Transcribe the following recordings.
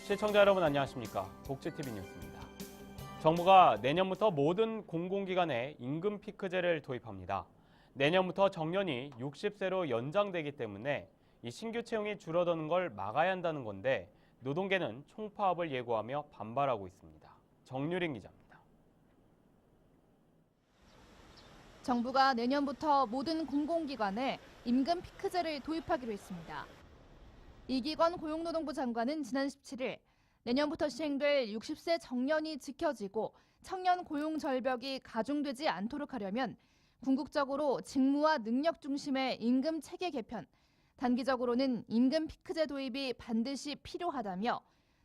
시청자 여러분 안녕하십니까? 복지TV 뉴스입니다. 정부가 내년부터 모든 공공기관에 임금 피크제를 도입합니다. 내년부터 정년이 60세로 연장되기 때문에 이 신규 채용이 줄어드는 걸 막아야 한다는 건데 노동계는 총파업을 예고하며 반발하고 있습니다. 정유린 기자입니다. 정부가 내년부터 모든 공공기관에 임금 피크제를 도입하기로 했습니다. 이기권 고용노동부 장관은 지난 17일 내년부터 시행될 60세 정년이 지켜지고 청년 고용 절벽이 가중되지 않도록 하려면 궁극적으로 직무와 능력 중심의 임금 체계 개편, 단기적으로는 임금 피크제 도입이 반드시 필요하다며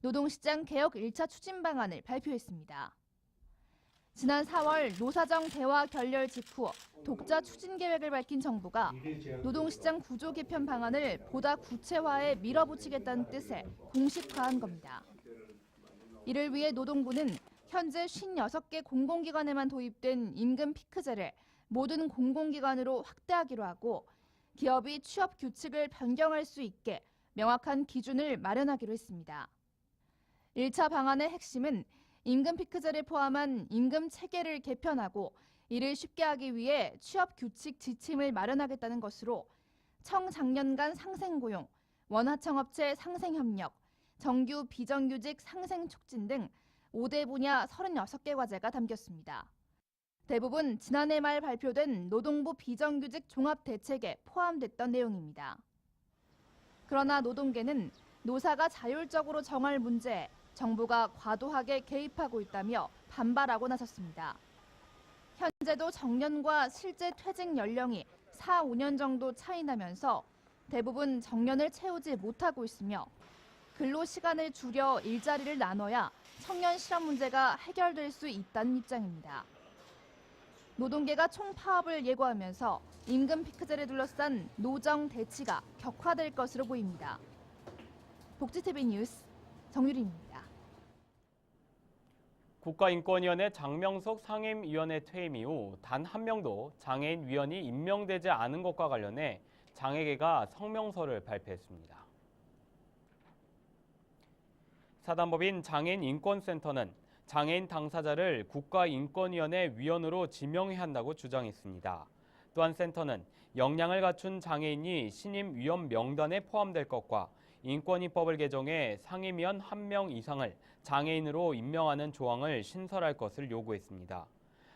노동시장 개혁 1차 추진 방안을 발표했습니다. 지난 4월 노사정 대화 결렬 직후 독자 추진 계획을 밝힌 정부가 노동시장 구조 개편 방안을 보다 구체화해 밀어붙이겠다는 뜻에 공식화한 겁니다. 이를 위해 노동부는 현재 56개 공공기관에만 도입된 임금 피크제를 모든 공공기관으로 확대하기로 하고 기업이 취업 규칙을 변경할 수 있게 명확한 기준을 마련하기로 했습니다. 1차 방안의 핵심은 임금 피크제를 포함한 임금 체계를 개편하고 이를 쉽게 하기 위해 취업 규칙 지침을 마련하겠다는 것으로 청장년간 상생고용, 원하청업체 상생협력, 정규 비정규직 상생 촉진 등 5대 분야 36개 과제가 담겼습니다. 대부분 지난해 말 발표된 노동부 비정규직 종합대책에 포함됐던 내용입니다. 그러나 노동계는 노사가 자율적으로 정할 문제에 정부가 과도하게 개입하고 있다며 반발하고 나섰습니다. 현재도 정년과 실제 퇴직 연령이 4, 5년 정도 차이 나면서 대부분 정년을 채우지 못하고 있으며 근로시간을 줄여 일자리를 나눠야 청년 실업 문제가 해결될 수 있다는 입장입니다. 노동계가 총파업을 예고하면서 임금 피크제를 둘러싼 노정 대치가 격화될 것으로 보입니다. 복지TV 뉴스 정유린입니다. 국가인권위원회 장명석 상임위원회 퇴임 이후 단 한 명도 장애인위원이 임명되지 않은 것과 관련해 장애계가 성명서를 발표했습니다. 사단법인 장애인인권센터는 장애인 당사자를 국가인권위원회 위원으로 지명해야 한다고 주장했습니다. 또한 센터는 역량을 갖춘 장애인이 신임 위원 명단에 포함될 것과 인권위법을 개정해 상임위원 1명 이상을 장애인으로 임명하는 조항을 신설할 것을 요구했습니다.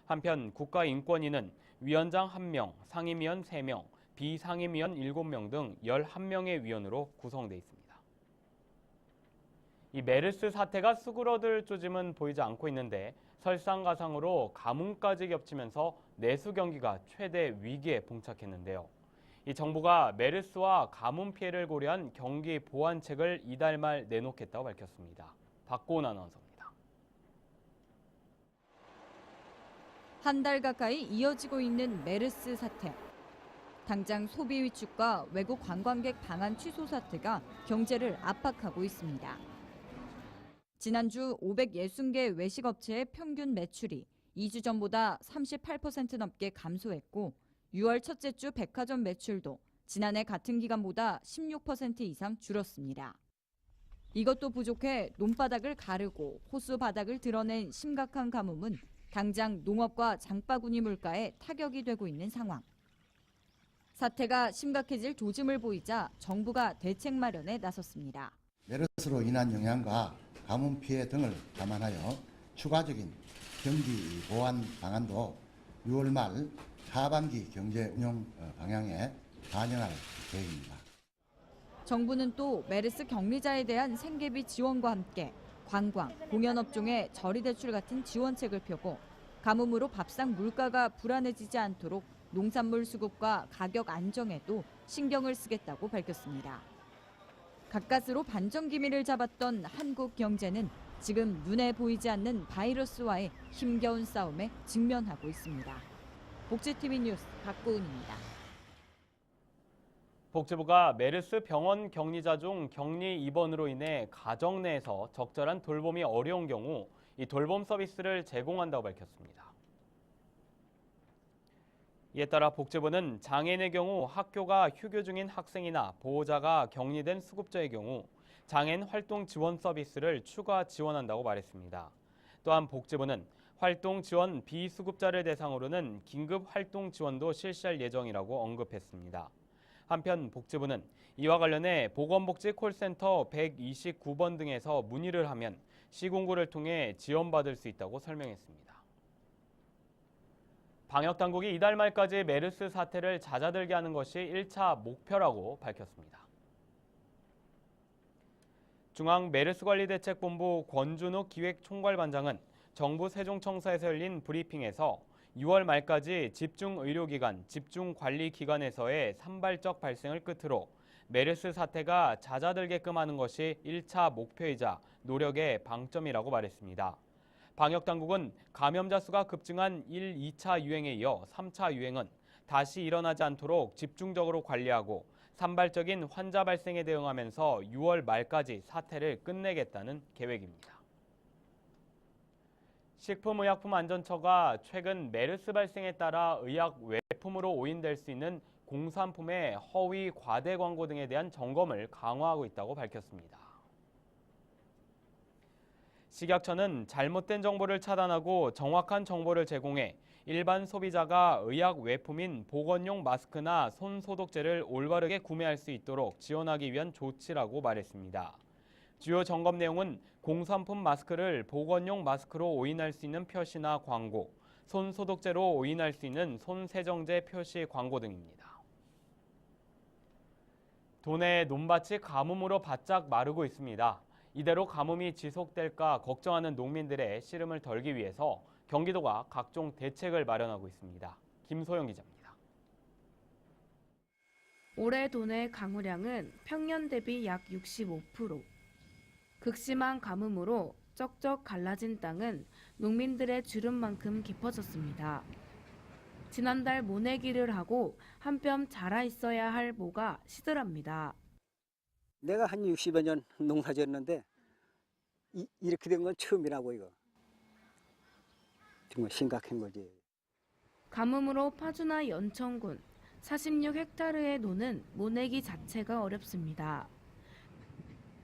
한편 국가인권위는 위원장 1명, 상임위원 3명, 비상임위원 7명 등 11명의 위원으로 구성돼 있습니다. 이 메르스 사태가 수그러들 조짐은 보이지 않고 있는데 설상가상으로 가뭄까지 겹치면서 내수 경기가 최대 위기에 봉착했는데요. 이 정부가 메르스와 가뭄 피해를 고려한 경기 보완책을 이달 말 내놓겠다고 밝혔습니다. 박고은 아나운서입니다. 한 달 가까이 이어지고 있는 메르스 사태. 당장 소비 위축과 외국 관광객 방한 취소 사태가 경제를 압박하고 있습니다. 지난주 560개 외식업체의 평균 매출이 2주 전보다 38% 넘게 감소했고 6월 첫째 주 백화점 매출도 지난해 같은 기간보다 16% 이상 줄었습니다. 이것도 부족해 논바닥을 가르고 호수 바닥을 드러낸 심각한 가뭄은 당장 농업과 장바구니 물가에 타격이 되고 있는 상황. 사태가 심각해질 조짐을 보이자 정부가 대책 마련에 나섰습니다. 메르스로 인한 영향과 가뭄 피해 등을 감안하여 추가적인 경기 보완 방안도 6월 말 하반기 경제 운영 방향에 반영할 계획입니다. 정부는 또 메르스 격리자에 대한 생계비 지원과 함께 관광, 공연업종의 저리대출 같은 지원책을 펴고 가뭄으로 밥상 물가가 불안해지지 않도록 농산물 수급과 가격 안정에도 신경을 쓰겠다고 밝혔습니다. 가까스로 반전기미를 잡았던 한국 경제는 지금 눈에 보이지 않는 바이러스와의 힘겨운 싸움에 직면하고 있습니다. 복지TV 뉴스 박고은입니다. 복지부가 메르스 병원 격리자 중 격리 입원으로 인해 가정 내에서 적절한 돌봄이 어려운 경우 이 돌봄 서비스를 제공한다고 밝혔습니다. 이에 따라 복지부는 장애인의 경우 학교가 휴교 중인 학생이나 보호자가 격리된 수급자의 경우 장애인 활동 지원 서비스를 추가 지원한다고 말했습니다. 또한 복지부는 활동 지원 비수급자를 대상으로는 긴급 활동 지원도 실시할 예정이라고 언급했습니다. 한편 복지부는 이와 관련해 보건복지 콜센터 129번 등에서 문의를 하면 시공구를 통해 지원받을 수 있다고 설명했습니다. 방역당국이 이달 말까지 메르스 사태를 잦아들게 하는 것이 1차 목표라고 밝혔습니다. 중앙메르스관리대책본부 권준욱 기획총괄반장은 정부 세종청사에서 열린 브리핑에서 6월 말까지 집중의료기관, 집중관리기관에서의 산발적 발생을 끝으로 메르스 사태가 잦아들게끔 하는 것이 1차 목표이자 노력의 방점이라고 말했습니다. 방역당국은 감염자 수가 급증한 1, 2차 유행에 이어 3차 유행은 다시 일어나지 않도록 집중적으로 관리하고 산발적인 환자 발생에 대응하면서 6월 말까지 사태를 끝내겠다는 계획입니다. 식품의약품안전처가 최근 메르스 발생에 따라 의약 외품으로 오인될 수 있는 공산품의 허위 과대 광고 등에 대한 점검을 강화하고 있다고 밝혔습니다. 식약처는 잘못된 정보를 차단하고 정확한 정보를 제공해 일반 소비자가 의약 외품인 보건용 마스크나 손 소독제를 올바르게 구매할 수 있도록 지원하기 위한 조치라고 말했습니다. 주요 점검 내용은 공산품 마스크를 보건용 마스크로 오인할 수 있는 표시나 광고, 손 소독제로 오인할 수 있는 손 세정제 표시 광고 등입니다. 도내 논밭이 가뭄으로 바짝 마르고 있습니다. 이대로 가뭄이 지속될까 걱정하는 농민들의 시름을 덜기 위해서 경기도가 각종 대책을 마련하고 있습니다. 김소영 기자입니다. 올해 도내 강우량은 평년 대비 약 65%. 극심한 가뭄으로 쩍쩍 갈라진 땅은 농민들의 주름만큼 깊어졌습니다. 지난달 모내기를 하고 한 뼘 자라 있어야 할 모가 시들합니다. 내가 한 60여 년 농사 지었는데 이렇게 된 건 처음이라고 이거. 정말 심각한 거지. 가뭄으로 파주나 연천군 46헥타르의 노는 모내기 자체가 어렵습니다.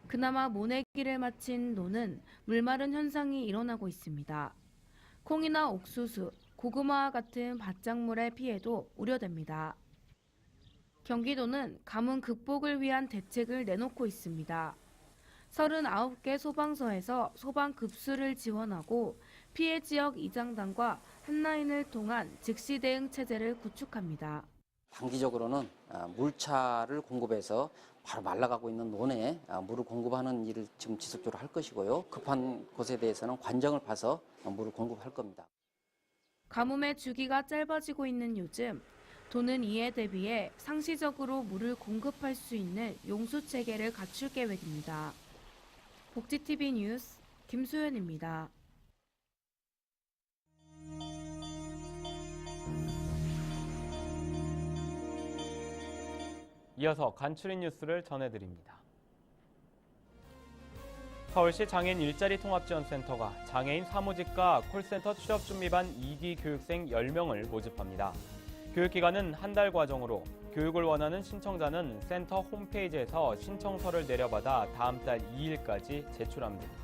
그나마 모내기를 마친 노는 물마른 현상이 일어나고 있습니다. 콩이나 옥수수, 고구마와 같은 밭작물의 피해도 우려됩니다. 경기도는 가뭄 극복을 위한 대책을 내놓고 있습니다. 39개 소방서에서 소방급수를 지원하고 피해 지역 이장단과 핫라인을 통한 즉시 대응 체제를 구축합니다. 단기적으로는 물차를 공급해서 바로 말라가고 있는 논에 물을 공급하는 일을 지금 지속적으로 할 것이고요. 급한 곳에 대해서는 관정을 파서 물을 공급할 겁니다. 가뭄의 주기가 짧아지고 있는 요즘, 도는 이에 대비해 상시적으로 물을 공급할 수 있는 용수 체계를 갖출 계획입니다. 복지TV 뉴스 김소연입니다. 이어서 간추린 뉴스를 전해드립니다. 서울시 장애인 일자리 통합지원센터가 장애인 사무직과 콜센터 취업준비반 2기 교육생 10명을 모집합니다. 교육기간은 한 달 과정으로 교육을 원하는 신청자는 센터 홈페이지에서 신청서를 내려받아 다음 달 2일까지 제출하면 됩니다.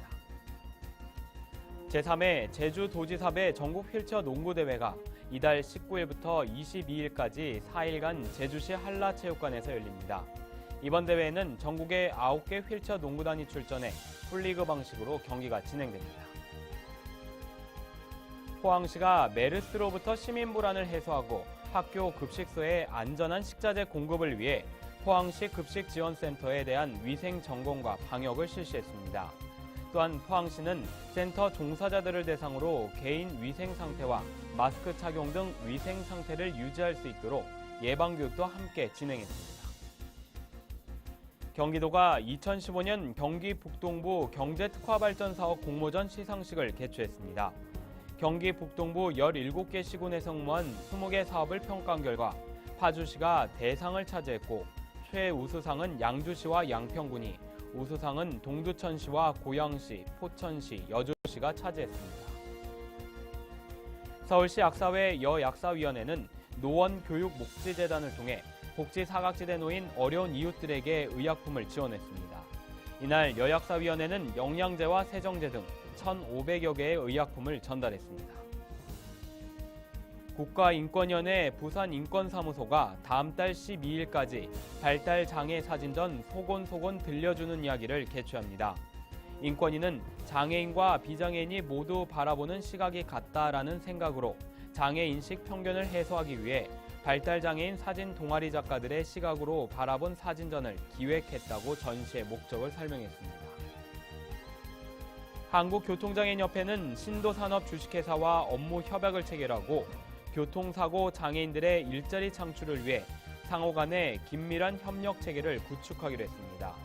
제3회 제주도지사배 전국 휠체어 농구대회가 이달 19일부터 22일까지 4일간 제주시 한라체육관에서 열립니다. 이번 대회에는 전국의 9개 휠체어 농구단이 출전해 풀리그 방식으로 경기가 진행됩니다. 포항시가 메르스로부터 시민 불안을 해소하고 학교 급식소에 안전한 식자재 공급을 위해 포항시 급식지원센터에 대한 위생 점검과 방역을 실시했습니다. 또한 포항시는 센터 종사자들을 대상으로 개인 위생 상태와 마스크 착용 등 위생 상태를 유지할 수 있도록 예방교육도 함께 진행했습니다. 경기도가 2015년 경기 북동부 경제특화발전사업 공모전 시상식을 개최했습니다. 경기 북동부 17개 시군에 성무한 20개 사업을 평가한 결과 파주시가 대상을 차지했고 최우수상은 양주시와 양평군이, 우수상은 동두천시와 고양시, 포천시, 여주시가 차지했습니다. 서울시 약사회 여약사위원회는 노원교육목지재단을 통해 복지 사각지대 놓인 어려운 이웃들에게 의약품을 지원했습니다. 이날 여약사위원회는 영양제와 세정제 등 1,500여 개의 의약품을 전달했습니다. 국가인권위원회 부산인권사무소가 다음 달 12일까지 발달장애 사진전 소곤소곤 들려주는 이야기를 개최합니다. 인권위는 장애인과 비장애인이 모두 바라보는 시각이 같다라는 생각으로 장애인식 편견을 해소하기 위해 발달장애인 사진 동아리 작가들의 시각으로 바라본 사진전을 기획했다고 전시의 목적을 설명했습니다. 한국교통장애인협회는 신도산업 주식회사와 업무 협약을 체결하고 교통사고 장애인들의 일자리 창출을 위해 상호 간의 긴밀한 협력 체계를 구축하기로 했습니다.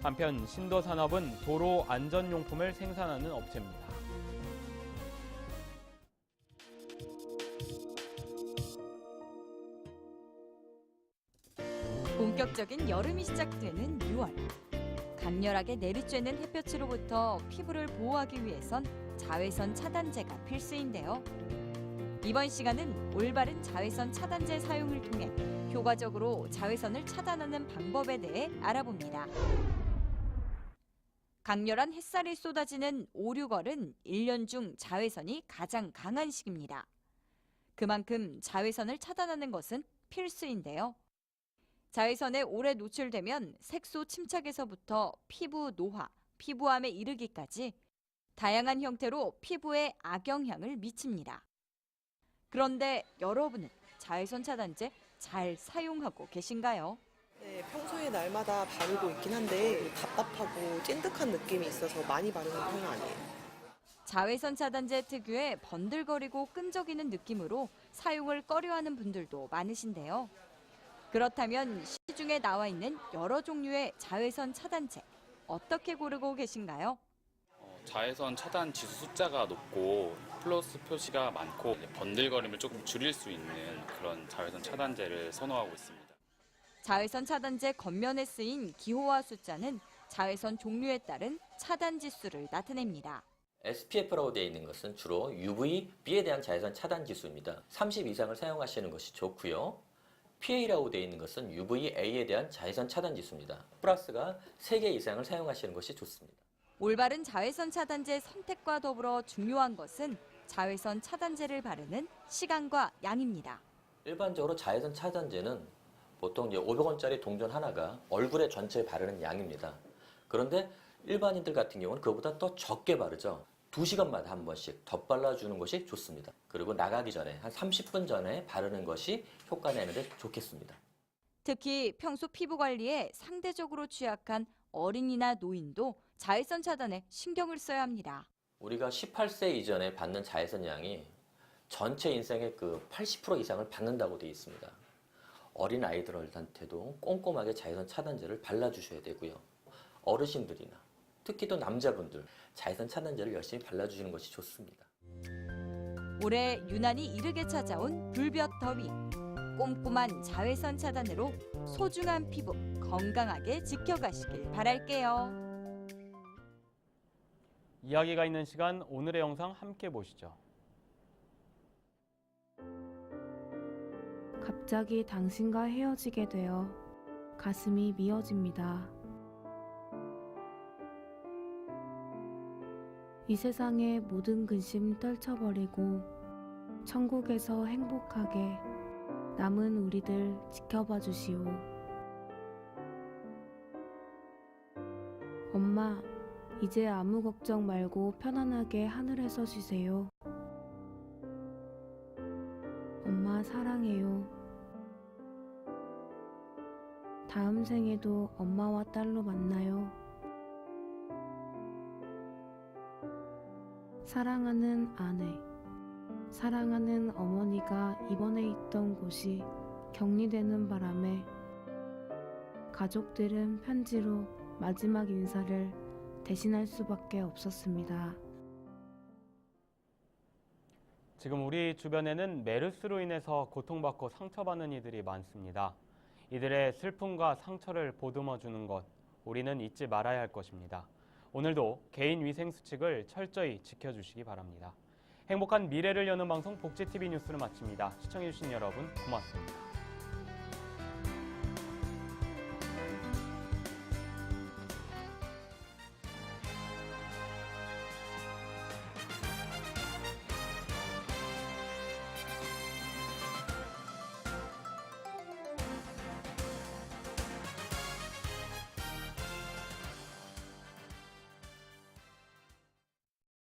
한편 신도산업은 도로 안전용품을 생산하는 업체입니다. 본격적인 여름이 시작되는 6월. 강렬하게 내리쬐는 햇볕으로부터 피부를 보호하기 위해선 자외선 차단제가 필수인데요. 이번 시간은 올바른 자외선 차단제 사용을 통해 효과적으로 자외선을 차단하는 방법에 대해 알아봅니다. 강렬한 햇살이 쏟아지는 5, 6월은 1년 중 자외선이 가장 강한 시기입니다. 그만큼 자외선을 차단하는 것은 필수인데요. 자외선에 오래 노출되면 색소 침착에서부터 피부 노화, 피부암에 이르기까지 다양한 형태로 피부에 악영향을 미칩니다. 그런데 여러분은 자외선 차단제 잘 사용하고 계신가요? 네, 평소에 날마다 바르고 있긴 한데 답답하고 찐득한 느낌이 있어서 많이 바르는 편은 아니에요. 자외선 차단제 특유의 번들거리고 끈적이는 느낌으로 사용을 꺼려하는 분들도 많으신데요. 그렇다면 시중에 나와 있는 여러 종류의 자외선 차단제 어떻게 고르고 계신가요? 자외선 차단 지수 숫자가 높고 플러스 표시가 많고 번들거림을 조금 줄일 수 있는 그런 자외선 차단제를 선호하고 있습니다. 자외선 차단제 겉면에 쓰인 기호화 숫자는 자외선 종류에 따른 차단 지수를 나타냅니다. SPF라고 되어 있는 것은 주로 UVB에 대한 자외선 차단 지수입니다. 30 이상을 사용하시는 것이 좋고요. PA라고 되어 있는 것은 UVA에 대한 자외선 차단 지수입니다. 플러스가 3개 이상을 사용하시는 것이 좋습니다. 올바른 자외선 차단제 선택과 더불어 중요한 것은 자외선 차단제를 바르는 시간과 양입니다. 일반적으로 자외선 차단제는 보통 500원짜리 동전 하나가 얼굴에 전체에 바르는 양입니다. 그런데 일반인들 같은 경우는 그보다 더 적게 바르죠. 2시간마다 한 번씩 덧발라주는 것이 좋습니다. 그리고 나가기 전에 한 30분 전에 바르는 것이 효과 내는데 좋겠습니다. 특히 평소 피부 관리에 상대적으로 취약한 어린이나 노인도 자외선 차단에 신경을 써야 합니다. 우리가 18세 이전에 받는 자외선 양이 전체 인생의 80% 이상을 받는다고 되어 있습니다. 어린 아이들한테도 꼼꼼하게 자외선 차단제를 발라주셔야 되고요. 어르신들이나 특히 또 남자분들 자외선 차단제를 열심히 발라주시는 것이 좋습니다. 올해 유난히 이르게 찾아온 불볕 더위. 꼼꼼한 자외선 차단으로 소중한 피부 건강하게 지켜가시길 바랄게요. 이야기가 있는 시간 오늘의 영상 함께 보시죠. 갑자기 당신과 헤어지게 되어 가슴이 미어집니다. 이 세상의 모든 근심 떨쳐버리고 천국에서 행복하게 남은 우리들 지켜봐 주시오. 엄마, 이제 아무 걱정 말고 편안하게 하늘에서 쉬세요. 엄마 사랑해요. 다음 생에도 엄마와 딸로 만나요. 사랑하는 아내, 사랑하는 어머니가 입원해 있던 곳이 격리되는 바람에 가족들은 편지로 마지막 인사를 대신할 수밖에 없었습니다. 지금 우리 주변에는 메르스로 인해서 고통받고 상처받는 이들이 많습니다. 이들의 슬픔과 상처를 보듬어주는 것, 우리는 잊지 말아야 할 것입니다. 오늘도 개인 위생 수칙을 철저히 지켜주시기 바랍니다. 행복한 미래를 여는 방송 복지TV 뉴스를 마칩니다. 시청해주신 여러분 고맙습니다.